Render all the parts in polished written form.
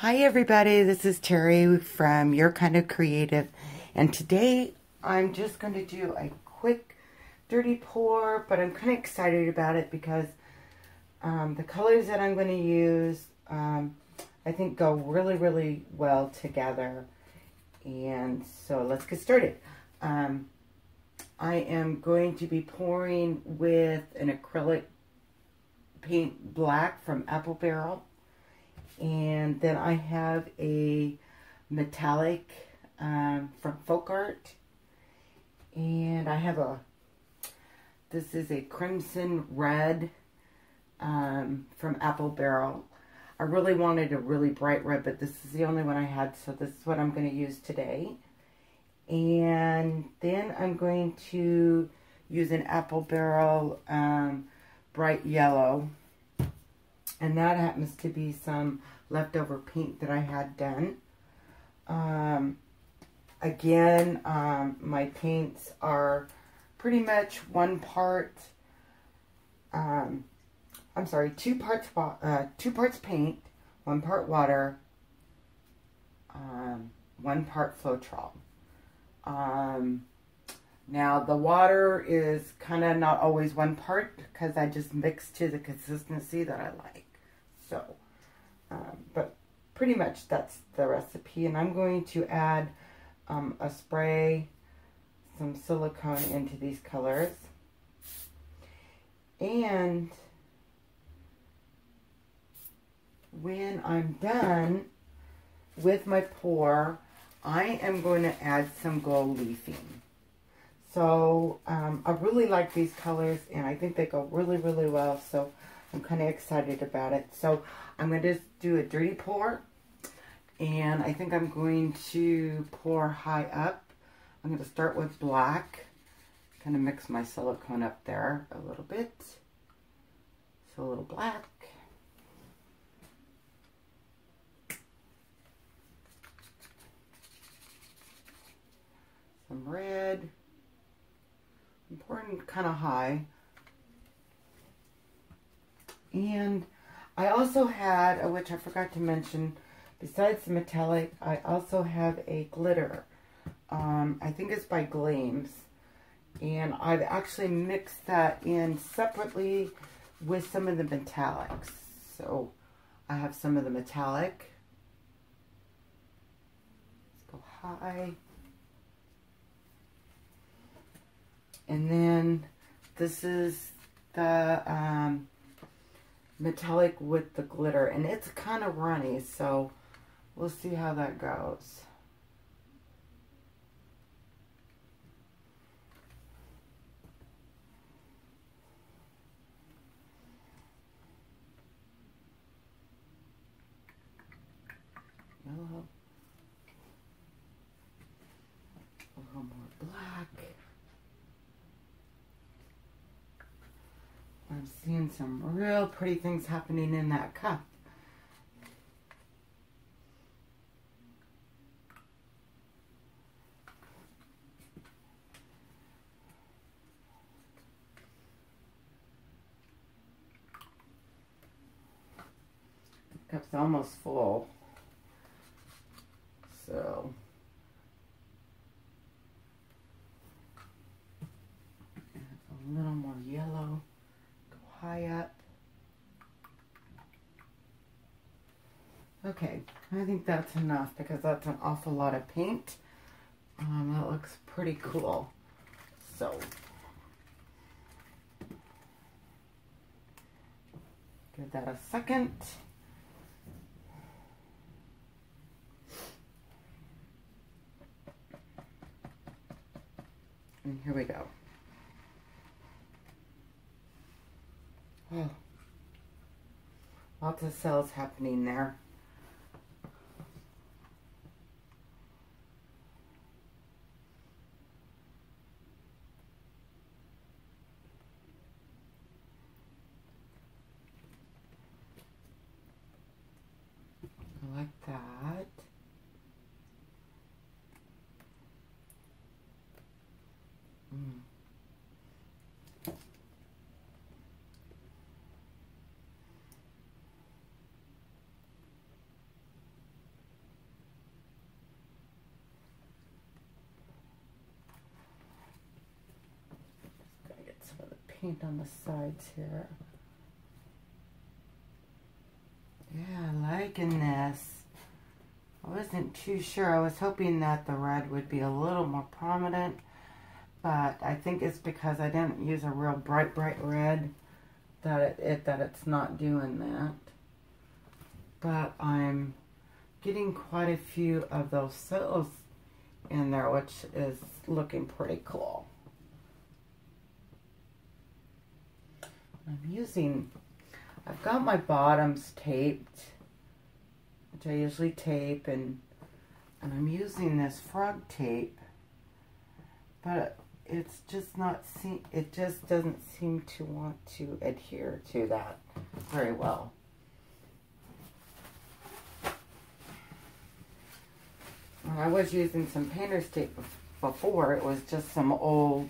Hi everybody, this is Terry from Your Kind of Creative, and today I'm just going to do a quick dirty pour, but I'm kind of excited about it because the colors that I'm going to use I think go really well together. And so let's get started. I am going to be pouring with an acrylic paint black from Apple Barrel. And then I have a metallic from Folk Art. And I have this is a crimson red from Apple Barrel. I really wanted a really bright red, but this is the only one I had, so this is what I'm going to use today. And then I'm going to use an Apple Barrel bright yellow. And that happens to be some leftover paint that I had done. Again, my paints are pretty much two parts paint, 1 part water, 1 part Floetrol. Now the water is kind of not always 1 part because I just mix to the consistency that I like. So, but pretty much that's the recipe. And I'm going to add a spray, some silicone into these colors. And when I'm done with my pour, I am going to add some gold leafing. So I really like these colors, and I think they go really well. So I'm kind of excited about it. So I'm going to just do a dirty pour. And I think I'm going to pour high up. I'm going to start with black. Kind of mix my silicone up there a little bit. So a little black. Some red. I'm pouring kind of high. And I also had, which I forgot to mention, besides the metallic, I also have a glitter. I think it's by Gleams. And I've actually mixed that in separately with some of the metallics. So I have some of the metallic. Let's go high. And then this is the metallic with the glitter, and it's kind of runny, so we'll see how that goes. Yellow, a little more black. I'm seeing some real pretty things happening in that cup. The cup's almost full. So a little more yellow. High up. Okay, I think that's enough because that's an awful lot of paint. That looks pretty cool. So, give that a second. And here we go. Oh, lots of cells happening there. I like that. paint on the sides here. Yeah, liking this. I wasn't too sure. I was hoping that the red would be a little more prominent, but I think it's because I didn't use a real bright red that it's not doing that. But I'm getting quite a few of those cells in there, which is looking pretty cool. I've got my bottoms taped, which I usually tape, and I'm using this frog tape, but it's just not, it just doesn't seem to want to adhere to that very well. When I was using some painter's tape before, it was just some old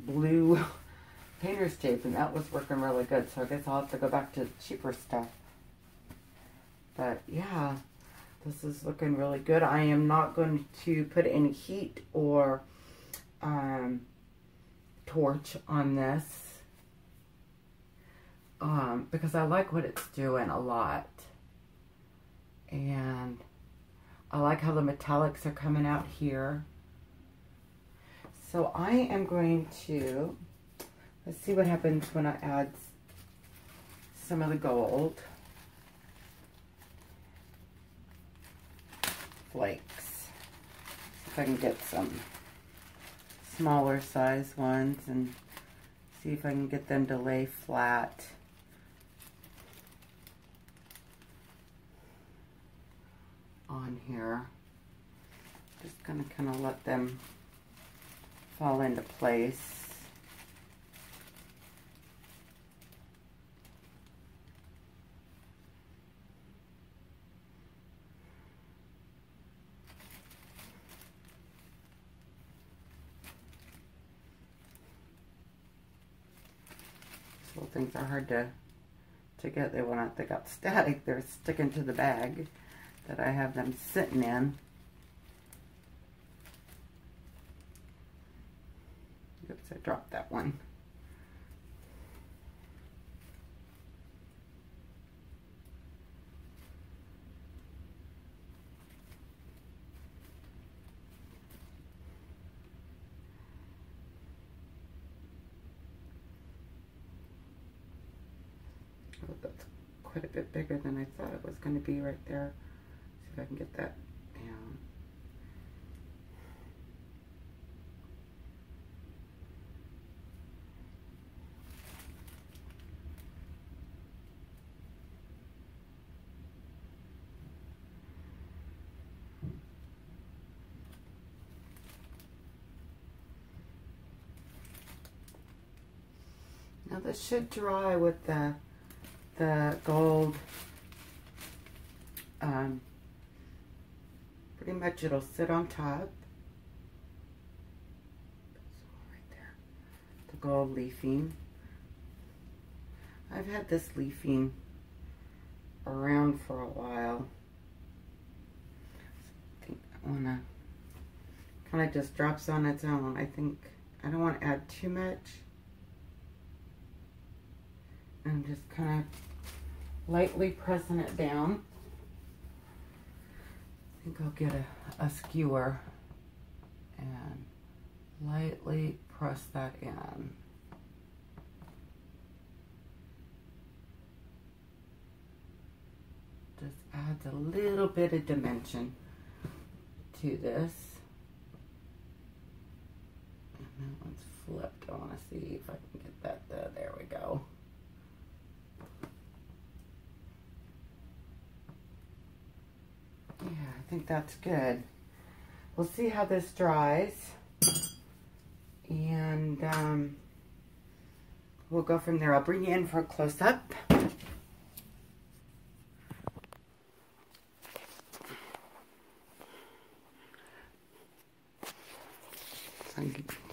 blue painter's tape, and that was working really good, so I guess I'll have to go back to cheaper stuff. But yeah, this is looking really good. I am not going to put any heat or torch on this because I like what it's doing a lot, and I like how the metallics are coming out here. So I am going to, let's see what happens when I add some of the gold flakes. See if I can get some smaller size ones and see if I can get them to lay flat. On here. Just gonna kind of let them fall into place. These little things are hard to get. They got static. They're sticking to the bag that I have them sitting in. Oops, I dropped that one. Oh, that's quite a bit bigger than I thought it was going to be right there. If I can get that down. Now this should dry with the gold. Pretty much it'll sit on top. Right there. The gold leafing. I've had this leafing around for a while. I think I wanna kind of just drops on its own. I think I don't want to add too much. I'm just kind of lightly pressing it down. I think I'll get a skewer and lightly press that in. Just adds a little bit of dimension to this. And that one's flipped. I want to see if I can get that there we go. Yeah, I think that's good. We'll see how this dries, and we'll go from there. I'll bring you in for a close-up.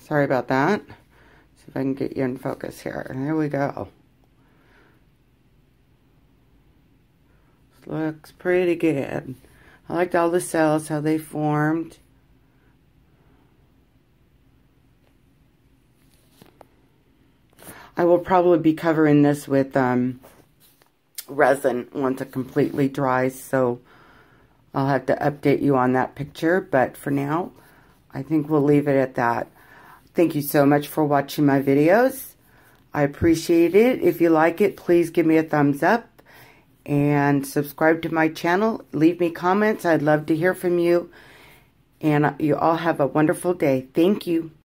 Sorry about that. See if I can get you in focus here. There we go. This looks pretty good. I liked all the cells, how they formed. I will probably be covering this with resin once it completely dries, so I'll have to update you on that picture. But for now, I think we'll leave it at that. Thank you so much for watching my videos. I appreciate it. If you like it, please give me a thumbs up and subscribe to my channel. Leave me comments. I'd love to hear from you. And you all have a wonderful day. Thank you.